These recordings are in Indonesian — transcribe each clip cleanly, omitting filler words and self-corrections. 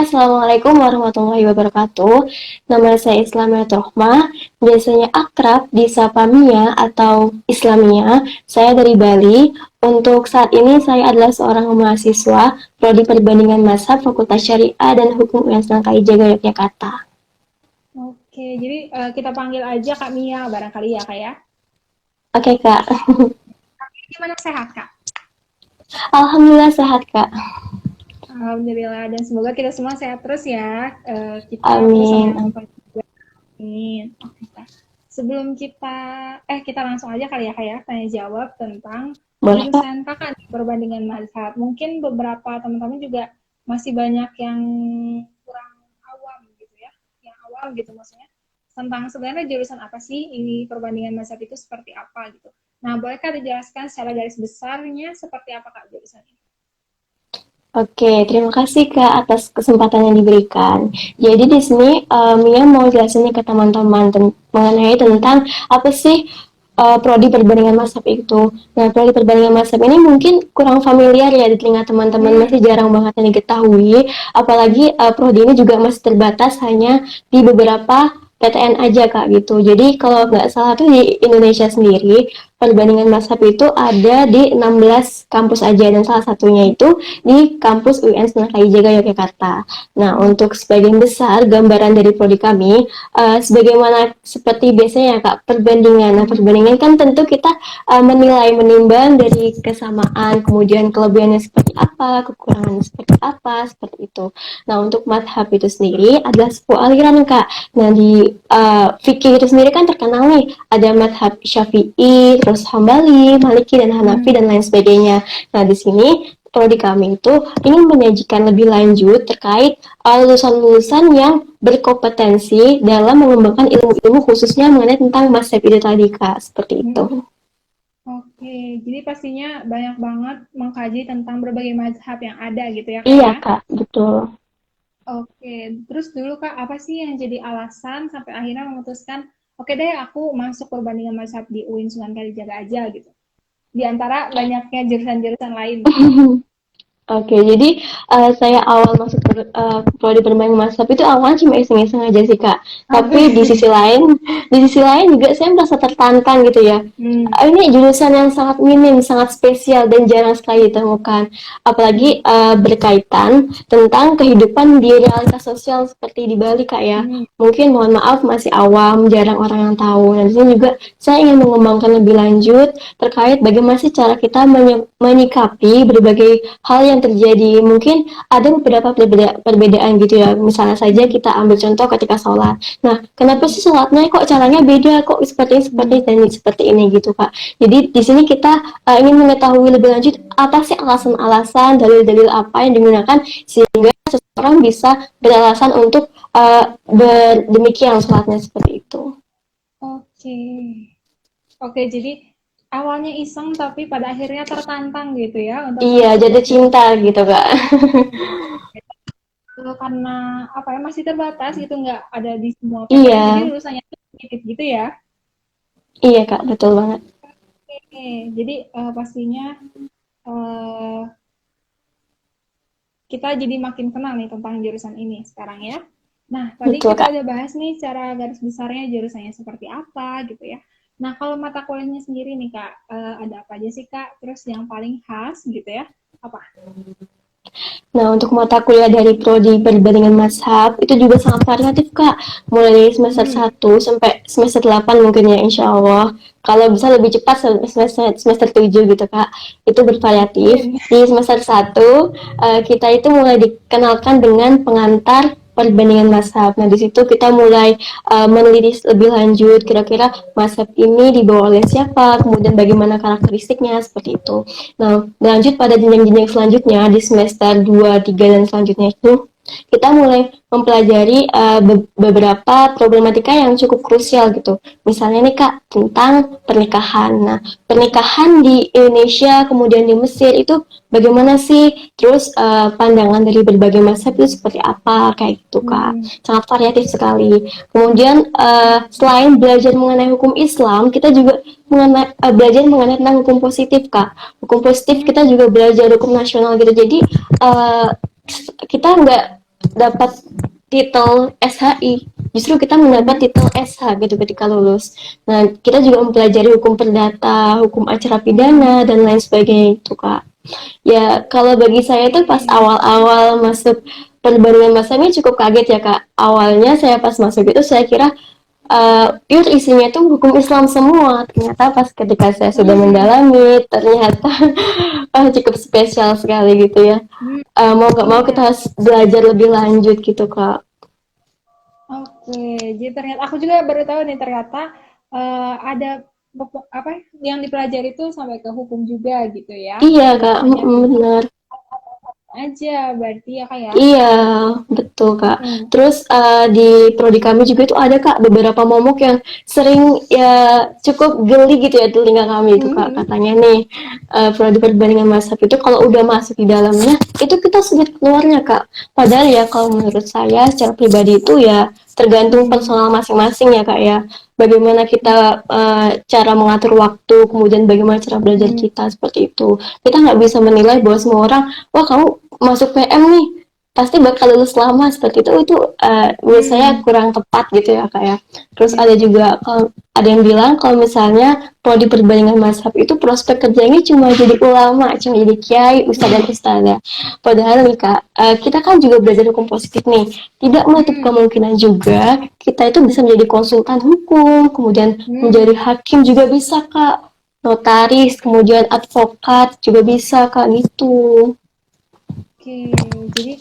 Assalamualaikum warahmatullahi wabarakatuh. Nama saya Islamiyah Rohmah, biasanya akrab disapa Mia atau Islamia. Saya dari Bali. Untuk saat ini saya adalah seorang mahasiswa Prodi Perbandingan Mazhab Fakultas Syariah dan Hukum UIN Sunan Kalijaga Yogyakarta. Oke, jadi kita panggil aja Kak Mia barangkali ya Kak ya. Oke Kak, Gimana sehat Kak? Alhamdulillah sehat Kak. Alhamdulillah dan semoga kita semua sehat terus ya. Kita bersama Amin. teman juga. Amin. Oke Kak. Sebelum kita langsung aja kali ya Kak ya tanya jawab tentang Boleh Kak? jurusan Kakak di perbandingan mazhab. Mungkin beberapa teman-teman juga masih banyak yang kurang awam gitu ya. Yang awam gitu maksudnya. Tentang sebenarnya jurusan apa sih ini perbandingan mazhab itu seperti apa gitu. Nah, bolehkah dijelaskan secara garis besarnya seperti apa Kak jurusan ini? Oke, terima kasih Kak atas kesempatan yang diberikan. Jadi di sini Mia mau jelasin nih ke teman-teman mengenai tentang apa sih prodi perbandingan mazhab itu. Nah, prodi perbandingan mazhab ini mungkin kurang familiar ya di telinga teman-teman, masih jarang banget yang diketahui. Apalagi prodi ini juga masih terbatas hanya di beberapa PTN aja Kak gitu. Jadi kalau nggak salah tuh di Indonesia sendiri perbandingan mazhab itu ada di 16 kampus aja dan salah satunya itu di kampus UIN Sunan Kalijaga Yogyakarta. Nah, untuk sebagian besar gambaran dari prodi kami, sebagaimana seperti biasanya ya Kak, perbandingan. Nah, perbandingan kan tentu kita menilai, menimbang dari kesamaan, kemudian kelebihannya seperti apa, kekurangannya seperti apa, seperti itu. Nah, untuk madhab itu sendiri adalah sebuah aliran Kak. Nah, di fikih itu sendiri kan terkenal nih, ada madhab Syafi'i, terus Hambali, Maliki, dan Hanafi, dan lain sebagainya. Nah, di sini prodi kami itu ingin menyajikan lebih lanjut terkait lulusan-lulusan yang berkompetensi dalam mengembangkan ilmu-ilmu khususnya mengenai tentang mazhab itu tadi Kak, seperti itu. Oke, jadi pastinya banyak banget mengkaji tentang berbagai mazhab yang ada gitu ya Kak Iya ya. Kak, betul. Oke, terus dulu Kak, apa sih yang jadi alasan sampai akhirnya memutuskan, oke deh aku masuk perbandingan mazhab di UIN Sunan Kalijaga aja gitu. Di antara banyaknya jurusan-jurusan lain gitu. Oke, jadi saya awal masuk prodi bermain massab itu awalnya cuma iseng-iseng aja sih Kak. Tapi Oke. di sisi lain juga saya merasa tertantang gitu ya. Hmm. Ini jurusan yang sangat minim, sangat spesial dan jarang sekali ditemukan. Apalagi berkaitan tentang kehidupan di realitas sosial seperti di Bali Kak ya. Hmm. Mungkin mohon maaf masih awam, jarang orang yang tahu. Dan di sini juga saya ingin mengembangkan lebih lanjut terkait bagaimana sih cara kita menyikapi berbagai hal yang terjadi. Mungkin ada beberapa perbedaan gitu ya. Misalnya saja Hmm. kita ambil contoh ketika sholat. Nah, kenapa sih sholatnya kok caranya beda, kok seperti ini, seperti Hmm. dan seperti ini gitu Kak. Jadi di sini kita ingin mengetahui lebih lanjut apa sih alasan-alasan, dalil-dalil apa yang digunakan sehingga seseorang bisa beralasan untuk berdemikian sholatnya seperti itu. Oke. Oke, jadi awalnya iseng tapi pada akhirnya tertantang gitu ya untuk Iya, masuk jatuh ke cinta gitu Kak. karena apa ya masih terbatas gitu nggak ada di semua PTN jadi Iya, lulusannya itu sedikit gitu ya. iya Kak, betul banget. Oke, jadi pastinya eh, kita jadi makin kenal nih tentang jurusan ini sekarang ya. Nah, tadi Betul kita Kak. udah bahas nih cara garis besarnya jurusannya seperti apa gitu ya. Nah, kalau mata kuliahnya sendiri nih Kak, ada apa aja sih Kak? Terus yang paling khas gitu ya, apa? Nah, untuk mata kuliah dari prodi perbandingan mazhab itu juga sangat variatif, Kak. Mulai dari semester Hmm. 1 sampai semester 8 mungkin ya, insya Allah. Kalau bisa lebih cepat semester 7 gitu, Kak. Itu bervariatif. Amin. Di semester 1 kita itu mulai dikenalkan dengan pengantar perbandingan mazhab. Nah, di situ kita mulai meneliti lebih lanjut kira-kira mazhab ini dibawa oleh siapa, kemudian bagaimana karakteristiknya, seperti itu. Nah, lanjut pada jenjang-jenjang selanjutnya di semester 2, 3 dan selanjutnya itu kita mulai mempelajari beberapa problematika yang cukup krusial gitu. Misalnya nih Kak, tentang pernikahan. Nah, pernikahan di Indonesia kemudian di Mesir itu bagaimana sih? Terus pandangan dari berbagai mazhab itu seperti apa? Kayak gitu Kak. Hmm. Sangat variatif sekali. Kemudian selain belajar mengenai hukum Islam, kita juga belajar mengenai tentang hukum positif Kak. Hukum positif kita juga belajar hukum nasional gitu. Jadi uh, kita dapat titel SHI, justru kita mendapat Mhm. titel SH gitu ketika lulus. Nah, kita juga mempelajari hukum perdata, hukum acara Mhm. pidana dan lain sebagainya itu kak. Ya kalau bagi saya tuh pas Oke. awal-awal masuk perbandingan bahasa ini cukup kaget ya kak. Awalnya saya pas masuk itu saya kira pure isinya itu hukum Islam semua. Ternyata pas ketika saya sudah Mhm. mendalami, ternyata cukup spesial sekali gitu ya. Mhm. Mau nggak mau Iya. kita harus belajar lebih lanjut gitu kak. Oke, jadi ternyata aku juga baru tahu nih ternyata ada apa yang dipelajari itu sampai ke hukum juga gitu ya. Iya Nggak kak, hanya tentang benar. aja berarti ya kak ya. Iya, betul Kak. Hmm. Terus di prodi kami juga itu ada Kak beberapa momok yang sering ya cukup geli gitu ya telinga kami itu Kak. Mhm. Katanya nih prodi perbandingan mazhab itu kalau udah masuk di dalamnya itu kita sulit keluarnya Kak. Padahal ya kalau menurut saya secara pribadi itu ya tergantung Mhm. personal masing-masing ya Kak ya. Bagaimana kita cara mengatur waktu, kemudian bagaimana cara belajar Mhm. kita seperti itu. Kita nggak bisa menilai bahwa semua orang, wah kamu masuk PM nih pasti bakal lulus lama seperti itu menurut saya Mhm. kurang tepat gitu ya kak ya. Terus Iya, ada iya. juga kalau ada yang bilang kalau misalnya kalau di perbandingan mazhab itu prospek kerjanya cuma jadi ulama, cuma jadi kiai, ustadz dan ustadzah. Padahal nih kak, kita kan juga belajar hukum positif nih. Tidak menutup Mhm. kemungkinan juga kita itu bisa menjadi konsultan hukum, kemudian menjadi Mhm. hakim juga bisa kak, notaris, kemudian advokat juga bisa kak gitu. Oke, jadi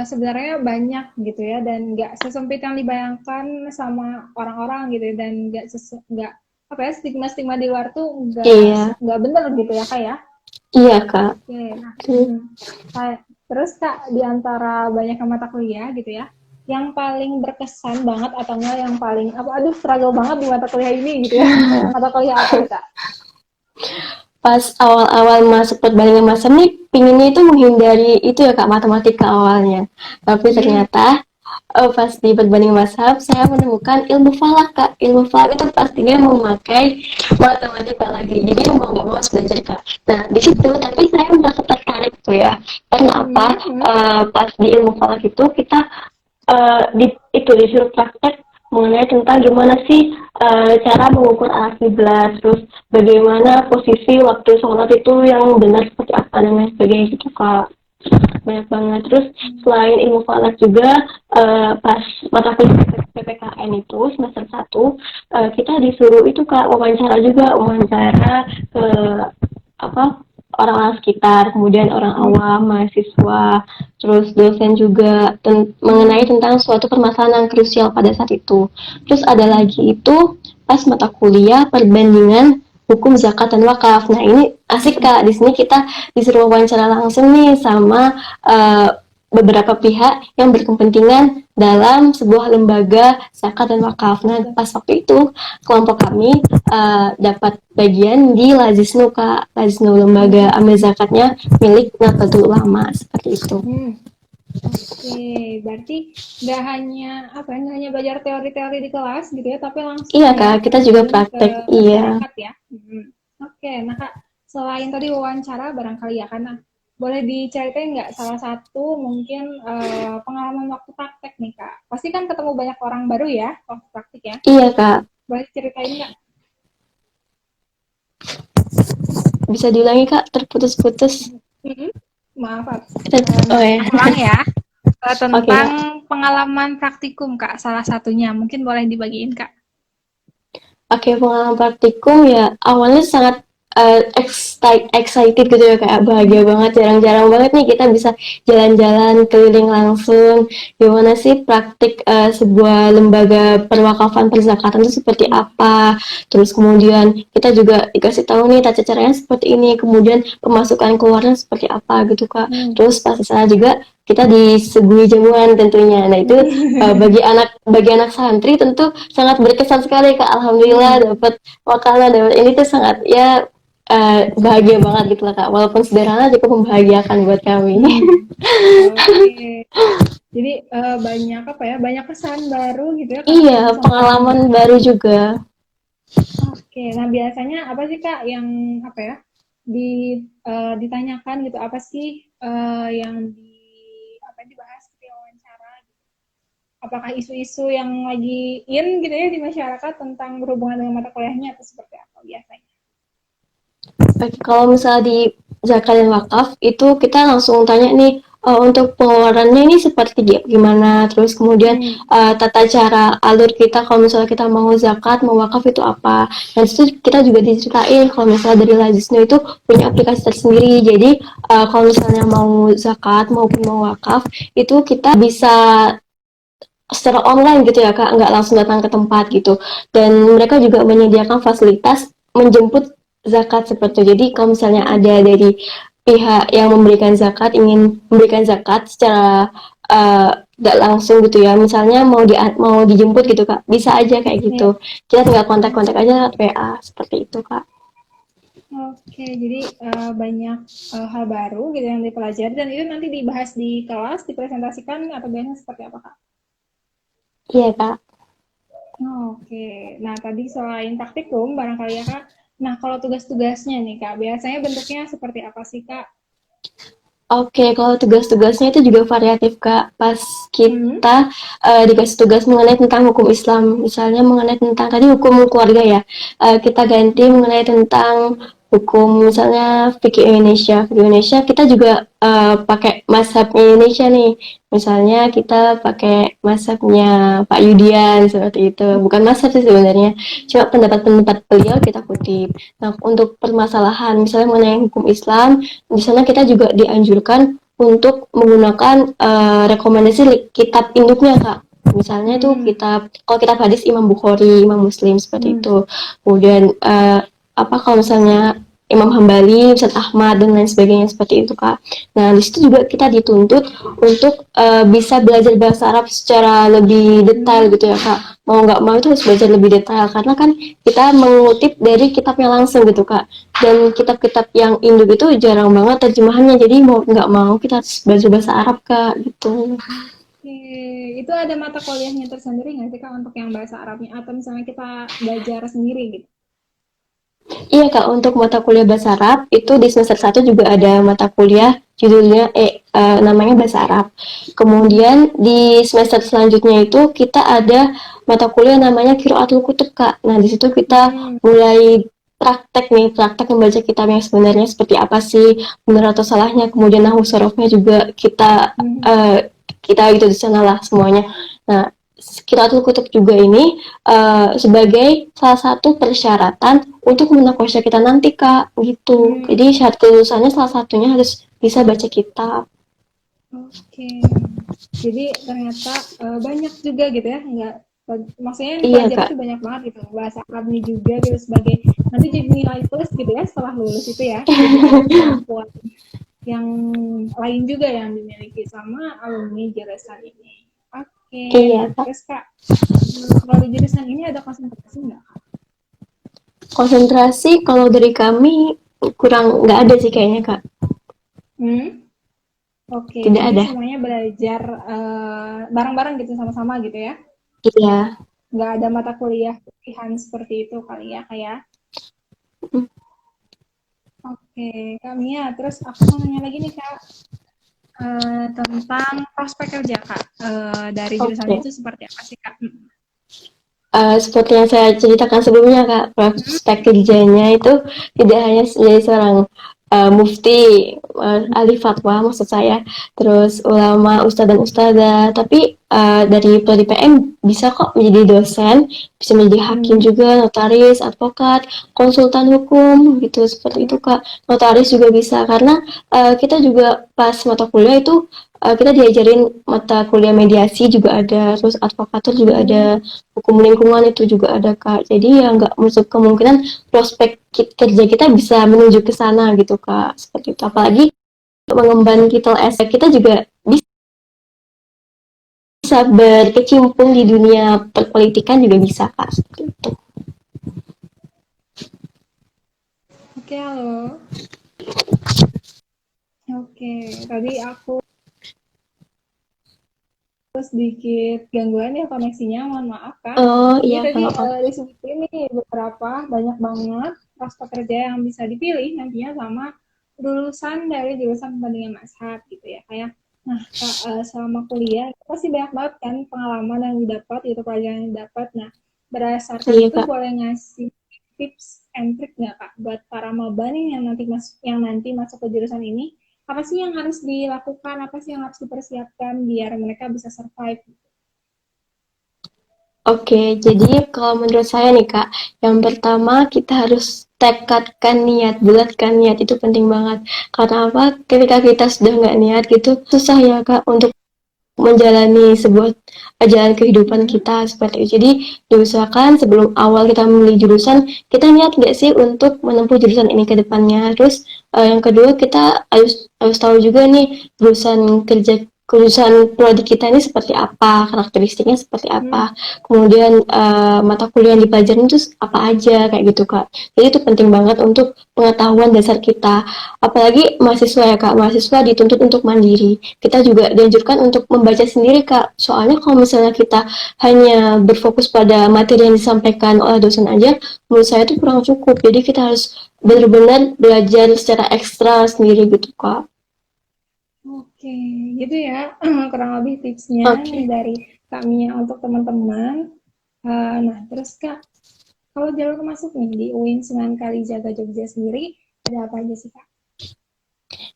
sebenarnya banyak gitu ya dan nggak sesempit yang dibayangkan sama orang-orang gitu ya, dan nggak apa ya stigma-stigma di luar tuh Iya, nggak bener gitu ya kak ya. iya kak. Oke, nah, terus kak di antara banyak mata kuliah gitu ya, yang paling berkesan banget atau enggak yang paling apa aduh struggle banget di mata kuliah ini gitu ya, mata kuliah apa tuh kak? Pas awal-awal masuk perbandingan masa nih pinginnya itu menghindari itu ya kak matematika awalnya, tapi Hmm. ternyata pas di perbandingan mazhab saya menemukan ilmu falak kak. Ilmu falak itu pastinya memakai matematika lagi, jadi mau nggak mau harus belajar kak. Nah di situ tapi saya merasa tertarik tuh ya, karena apa, Hmm. Hmm. pas di ilmu falak itu kita itu disuruh praktek mengenai tentang gimana sih cara mengukur arah kiblat, terus bagaimana posisi waktu sholat itu yang benar seperti apa dan lain sebagainya gitu kak. Banyak banget. Terus selain ilmu falak juga pas mata kuliah PPKN itu semester 1 kita disuruh itu kak wawancara juga, wawancara ke apa orang-orang sekitar, kemudian orang Hmm. awam, mahasiswa, terus dosen juga mengenai Hmm. tentang suatu permasalahan yang krusial pada saat itu. Terus ada Hmm. lagi itu pas mata kuliah perbandingan hukum zakat dan wakaf. Nah ini asik Hmm. kak. Di sini kita disuruh wawancara langsung nih sama beberapa pihak yang berkepentingan dalam sebuah lembaga zakat dan wakaf. Nah pas waktu itu kelompok kami dapat bagian di Lazisnu kak. Lazisnu lembaga Hmm. amil zakatnya milik Nahdlatul Ulama seperti itu. Hmm. Oke, berarti nggak hanya apa ya, nggak hanya belajar teori-teori di kelas gitu ya, tapi langsung Iya ya kak, kita juga terjun ke praktek. Iya. masyarakat ya. Mhm. Oke, nah Kak, selain tadi wawancara barangkali ya, karena boleh diceritain nggak salah satu mungkin pengalaman waktu praktek nih Kak? Pasti kan ketemu banyak orang baru ya waktu praktik ya. Iya kak. Boleh ceritain nggak? Bisa diulangi kak, terputus-putus. Mhm. Maaf, Oh ya. aku ulang ya. Oke Tentang kak. pengalaman praktikum Kak, salah satunya mungkin boleh dibagiin Kak. Oke, pengalaman praktikum ya awalnya sangat excited gitu ya kayak bahagia Mhm. banget, jarang-jarang banget nih kita bisa jalan-jalan keliling langsung gimana sih praktik sebuah lembaga perwakafan perzakatan itu seperti Mhm. apa, terus kemudian kita juga dikasih tahu nih tata caranya seperti ini, kemudian pemasukan keluarnya seperti apa gitu kak. Hmm. Terus pas di sana juga kita disuguhi jamuan tentunya. Nah itu bagi anak santri tentu sangat berkesan sekali kak. Hmm. Alhamdulillah dapat makanan, dapat ini tuh sangat ya bahagia banget gitu lah kak. Walaupun sederhana cukup membahagiakan buat kami. Hmm. Oke. Jadi banyak apa ya? Banyak pesan baru gitu ya karena Iya, ketemu sama orang pengalaman baru. baru juga. Oke. Nah, biasanya apa sih Kak yang apa ya? Di ditanyakan gitu apa sih yang di apa yang dibahas di wawancara apakah isu-isu yang lagi in gitu ya di masyarakat tentang berhubungan dengan mata kuliahnya atau seperti apa biasanya? Oke, kalau misalnya di zakat dan wakaf itu kita langsung tanya nih untuk pengeluarannya ini seperti gimana, terus kemudian Hmm. tata cara alur kita kalau misalnya kita mau zakat mau wakaf itu apa, dan itu kita juga diceritain kalau misalnya dari Lazisno itu punya aplikasi tersendiri. Jadi kalau misalnya mau zakat maupun mau wakaf itu kita bisa secara online gitu ya kak, nggak langsung datang ke tempat gitu, dan mereka juga menyediakan fasilitas menjemput zakat seperti itu. Jadi kalau misalnya ada dari pihak yang memberikan zakat ingin memberikan zakat secara nggak langsung gitu ya, misalnya mau dijemput gitu kak, bisa aja kayak Ya. gitu, kita tinggal kontak-kontak aja lewat WA seperti itu kak. Oke, jadi banyak hal baru gitu yang dipelajari dan itu nanti dibahas di kelas, dipresentasikan atau biasanya seperti apa, Kak? Iya kak. Oke, nah tadi selain praktikum barangkali ya, Kak. Nah, kalau tugas-tugasnya nih, Kak, biasanya bentuknya seperti apa sih, Kak? Oke, kalau tugas-tugasnya itu juga variatif, Kak. Pas Hmm. kita dikasih tugas mengenai tentang hukum Islam, misalnya mengenai tentang tadi hukum keluarga ya, kita ganti mengenai tentang hukum misalnya fikih Indonesia. Fikih Indonesia kita juga pakai mazhabnya Indonesia nih. Misalnya kita pakai mazhabnya Pak Yudian seperti itu. Bukan mazhab sih sebenarnya, cuma pendapat-pendapat beliau kita kutip. Nah, untuk permasalahan misalnya mengenai hukum Islam, di sana kita juga dianjurkan untuk menggunakan rekomendasi kitab induknya kak. Misalnya itu Hmm. kitab, kalau kitab hadis Imam Bukhari, Imam Muslim seperti Hmm. itu. Kemudian apa kalau misalnya Imam Hambali, Ustadz Ahmad dan lain sebagainya seperti itu kak. Nah di situ juga kita dituntut untuk bisa belajar bahasa Arab secara lebih detail gitu ya kak. Mau nggak mau itu harus belajar lebih detail karena kan kita mengutip dari kitabnya langsung gitu kak, dan kitab-kitab yang Indo itu jarang banget terjemahannya, jadi mau nggak mau kita harus belajar bahasa Arab kak gitu. Oke, itu ada mata kuliahnya tersendiri nggak sih, Kak, untuk yang bahasa Arabnya? Atau misalnya kita belajar sendiri gitu? Iya kak, untuk mata kuliah bahasa Arab itu di semester 1 juga ada mata kuliah judulnya namanya bahasa Arab. Hmm. Kemudian di semester selanjutnya itu kita ada mata kuliah namanya Qiraatul Kutub kak. Nah di situ kita Hmm. mulai praktek nih, praktek membaca kitab yang sebenarnya seperti apa sih, benar atau salahnya. Kemudian nahwu sorofnya juga Hmm. uh, kita gitu di sana lah semuanya. Nah Qiraatul Kutub juga ini sebagai salah satu persyaratan untuk menakosya kita nanti kak gitu. Hmm. Jadi syarat kelulusannya salah satunya harus bisa baca kitab. Oke, jadi ternyata banyak juga gitu ya, nggak maksudnya yang Iya dipelajari kak. itu banyak banget gitu, bahasa Arabnya juga gitu sebagai nanti jadi nilai plus gitu ya setelah lulus itu ya, jadi ada kemampuan yang lain juga yang dimiliki sama alumni jurusan ini. Oke, Iya nah kak. terus Kak, kalau di jurusan ini ada konsentrasi nggak Kak? Konsentrasi kalau dari kami kurang nggak ada sih kayaknya kak. Hmm? Oke, Tidak jadi ada. semuanya belajar bareng-bareng gitu sama-sama gitu ya? Iya. Nggak ada mata kuliah pilihan seperti itu kali ya kayak. Oke, Kak Mia, terus aku mau nanya lagi nih Kak, tentang prospek kerja Kak, dari jurusannya Oke. itu seperti apa sih Kak? Seperti yang saya ceritakan sebelumnya kak, Hmm. prospek kerjanya itu tidak hanya menjadi seorang mufti, ahli fatwa maksud saya, terus ulama, ustadz dan ustadzah, tapi dari prodi PM bisa kok menjadi dosen, bisa menjadi hakim Hmm. juga, notaris, advokat, konsultan hukum gitu seperti itu kak. Notaris juga bisa karena kita juga pas mata kuliah itu kita diajarin mata kuliah mediasi juga ada, terus advokatur juga ada, Hmm. hukum lingkungan itu juga ada kak. Jadi ya nggak menutup kemungkinan prospek kerja kita bisa menuju ke sana gitu kak. Seperti itu. Apalagi mengemban titel S kita juga bisa berkecimpung di dunia perpolitikan juga bisa kak. Seperti itu. Oke, halo. Oke, tadi aku sedikit gangguan ya koneksinya, mohon maaf Kak. Oh Jadi iya tadi kalau apa. disebutin nih beberapa banyak banget prospek kerja yang bisa dipilih nantinya sama lulusan dari jurusan pendidikan Mazhab gitu ya kayak. Nah, Kak, selama kuliah pasti banyak banget kan pengalaman yang didapat, gitu pelajaran yang didapat. Nah, berdasarkan Iya itu Kak. boleh ngasih tips and trick nggak Kak buat para maba nih yang nanti masuk ke jurusan ini? Apa sih yang harus dilakukan? Apa sih yang harus dipersiapkan biar mereka bisa survive? Oke, jadi kalau menurut saya nih Kak, yang pertama kita harus tekadkan niat, bulatkan niat itu penting banget. Karena apa? Ketika kita sudah nggak niat gitu, susah ya Kak untuk menjalani sebuah jalan kehidupan Hmm. kita seperti itu. Jadi diusahakan sebelum awal kita memilih jurusan, kita niat nggak sih untuk menempuh jurusan ini ke depannya. Terus yang kedua kita harus harus tahu juga nih jurusan prodi kita ini seperti apa, karakteristiknya seperti Hmm. apa. Kemudian mata kuliah yang dipelajarin itu apa aja kayak gitu Kak. Jadi itu penting banget untuk pengetahuan dasar kita. Apalagi mahasiswa ya Kak, mahasiswa dituntut untuk mandiri. Kita juga dianjurkan untuk membaca sendiri Kak. Soalnya kalau misalnya kita hanya berfokus pada materi yang disampaikan oleh dosen aja, menurut saya itu kurang cukup. Jadi kita harus benar-benar belajar secara ekstra sendiri gitu Kak. Oke, gitu ya. Kurang lebih tipsnya nih Oke. dari Kak Mia untuk teman-teman. Nah, terus Kak, kalau jalur masuk nih di UIN Sunan Kalijaga Jogja sendiri, ada apa aja sih Kak?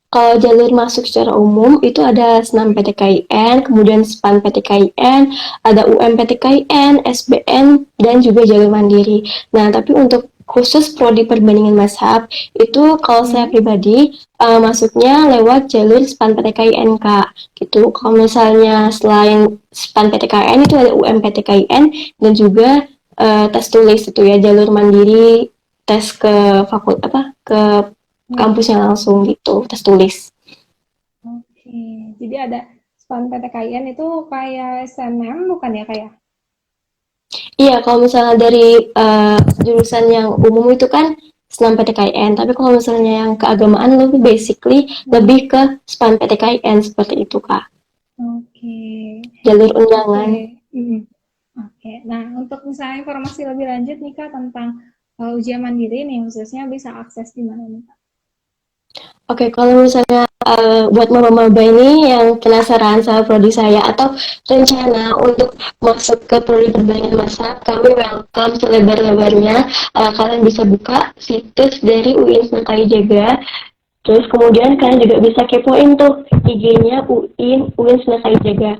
Kalau jalur masuk secara umum itu ada Senam PTKIN, kemudian SPAN PTKIN, ada UM PTKIN, SBN, dan juga jalur mandiri. Nah, tapi untuk khusus prodi perbandingan mazhab itu kalau saya Hmm? pribadi masuknya lewat jalur SPAN PTKIN Kak gitu. Kalau misalnya selain SPAN PTKIN itu ada UM PTKIN dan juga tes tulis itu ya jalur mandiri tes ke fakultas apa ke Hmm. kampusnya langsung gitu, tes tulis. Oke, jadi ada SPAN PTKIN itu kayak SNM bukan ya kayak? Iya, kalau misalnya dari jurusan yang umum itu kan senam PTKIN, tapi kalau misalnya yang keagamaan lebih basically lebih Hmm. ke SPAN PTKIN seperti itu Kak, Oke, jalur oke. undangan. Hmm. Oke, nah untuk misalnya informasi lebih lanjut nih Kak tentang ujian mandiri nih khususnya bisa akses di mana nih Kak? Oke, kalau misalnya buat maba-maba ini yang penasaran sama prodi saya atau rencana untuk masuk ke prodi perbandingan masa, kami welcome selebar-lebarnya. Kalian bisa buka situs dari UIN Kalijaga. Terus kemudian kalian juga bisa kepoin tuh IG-nya UIN Sunan Kalijaga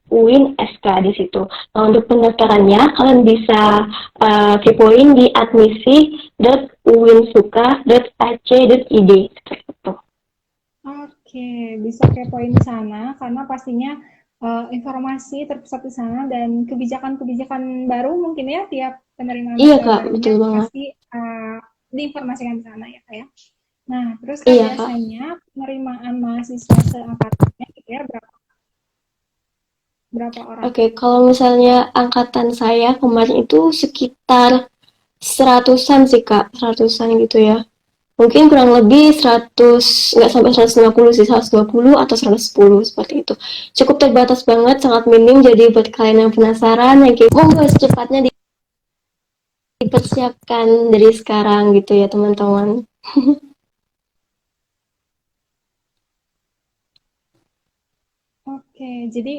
@UIN SK di situ. Nah, untuk pendaftarannya kalian bisa kepoin di admisi.uinsuka.ac.id seperti itu. Oke, bisa kepoin di sana karena pastinya informasi terpusat di sana dan kebijakan-kebijakan baru mungkin ya tiap penerimaan Iya mahasiswa Kak, barunya betul banget. pasti diinformasikan di sana ya Kak ya. Nah, terus Kak Iya Kak. biasanya penerimaan mahasiswa seangkatannya gitu ya berapa orang? Oke, kalau misalnya angkatan saya kemarin itu sekitar seratusan sih Kak, seratusan gitu ya. Mungkin kurang lebih 100, nggak sampai 150 sih, 120 atau 110 seperti itu. Cukup terbatas banget, sangat minim. Jadi buat kalian yang penasaran, yang kayak monggo secepatnya dipersiapkan dari sekarang gitu ya teman-teman. Oke, jadi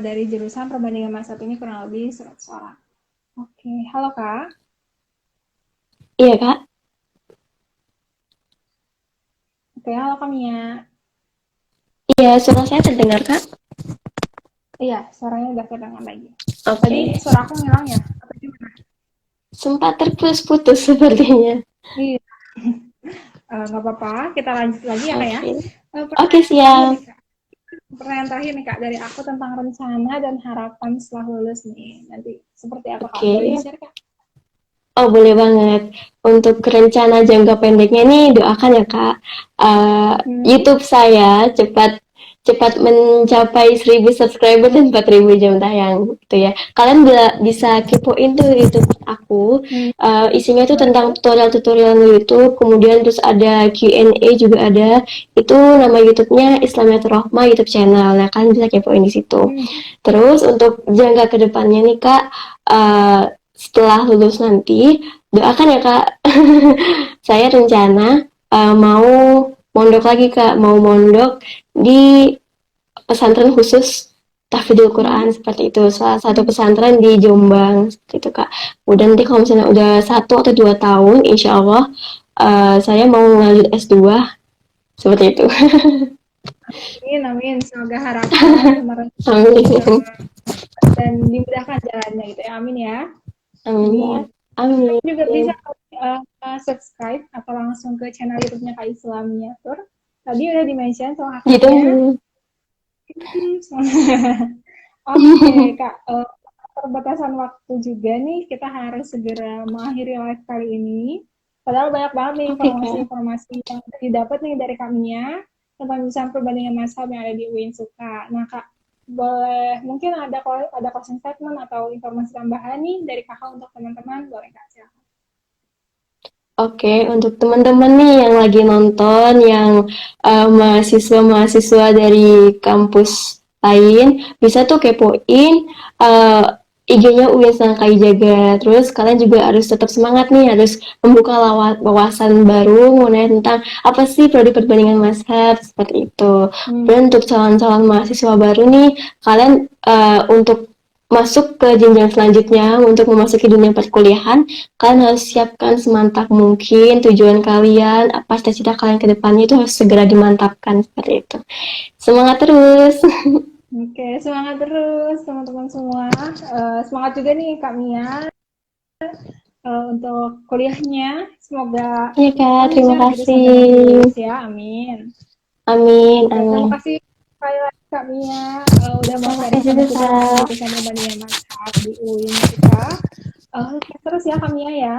dari jurusan perbandingan masa ini kurang lebih 100 orang. Oke, halo Kak. Iya Kak? Oke, halo Kak Mia. Iya, suara saya terdengar Kak? Iya, suaranya udah kedengar lagi. Tadi Oke. suara aku ngilang ya? Apa gimana? Sempat terputus-putus sepertinya. Iya, nggak apa-apa. Kita lanjut lagi ya kak ya. Oke. Oke, Pertanyaan terakhir siap. nih kak. Pertanyaan terakhir nih kak dari aku tentang rencana dan harapan setelah lulus nih. Nanti seperti apa kak? Oke. Boleh di-share kak? Oh, boleh banget. Untuk rencana jangka pendeknya nih, doakan ya, Kak. Hmm. YouTube saya cepat cepat mencapai 1.000 subscriber dan 4.000 jam tayang gitu ya. Kalian bisa kepoin tuh YouTube aku. Hmm. Isinya tuh Boleh tentang tuh. tutorial-tutorial YouTube, kemudian terus ada Q&A juga ada. Itu nama YouTube-nya Islamiyatul Rohmah YouTube channel. Nah, kalian bisa kepoin di situ. Hmm. Terus untuk jangka kedepannya nih, Kak, setelah lulus nanti, doakan ya Kak. Saya rencana mau mondok lagi Kak, mau mondok di pesantren khusus tahfidzul Quran Hmm. seperti itu. Salah satu pesantren di Jombang seperti itu Kak. Udah nanti kalau misalnya udah 1 atau 2 tahun, insya Allah saya mau lanjut S2 seperti itu. Amin, amin. Semoga harapan sama rencana Amin. dan dimudahkan jalannya gitu ya. Amin ya. Amin Amin. ya. Amin. Juga bisa subscribe atau langsung ke channel YouTube-nya Kak Islam Miniatur. Tadi udah di-mention sama Gitu. kakaknya. Oke, Kak. Terbatasan waktu juga nih, kita harus segera mengakhiri live kali ini. Padahal banyak banget nih Oke Kak. informasi-informasi yang didapat nih dari kaminya tentang misalnya perbandingan mazhab yang ada di UIN Suka. Nah, Kak, boleh mungkin ada closing statement atau informasi tambahan nih dari Kakak untuk teman-teman, boleh Kak, silakan. Oke, untuk teman-teman nih yang lagi nonton, yang mahasiswa-mahasiswa dari kampus lain, bisa tuh kepoin IG-nya UIN Sangkai Jaga. Terus kalian juga harus tetap semangat nih, harus membuka wawasan baru mengenai tentang apa sih prodi perbandingan mazhab seperti itu. Dan untuk calon-calon mahasiswa baru nih, kalian untuk masuk ke jenjang selanjutnya untuk memasuki dunia perkuliahan, kalian harus siapkan semantap mungkin tujuan kalian, apa cita-cita kalian ke depannya itu harus segera dimantapkan seperti itu. Semangat terus. Oke, semangat terus teman-teman semua. Semangat juga nih Kak Mia untuk kuliahnya. Semoga Iya Kak, terima lancar gitu sampai nanti kasih. lulus ya. Amin. Amin, Oke, terima amin. kasih sekali lagi Kak Mia udah mau Terima kasih sharing-sharing juga tentang juga. jurusan perbandingan mazhab di UIN Suka. Terus ya Kak Mia ya.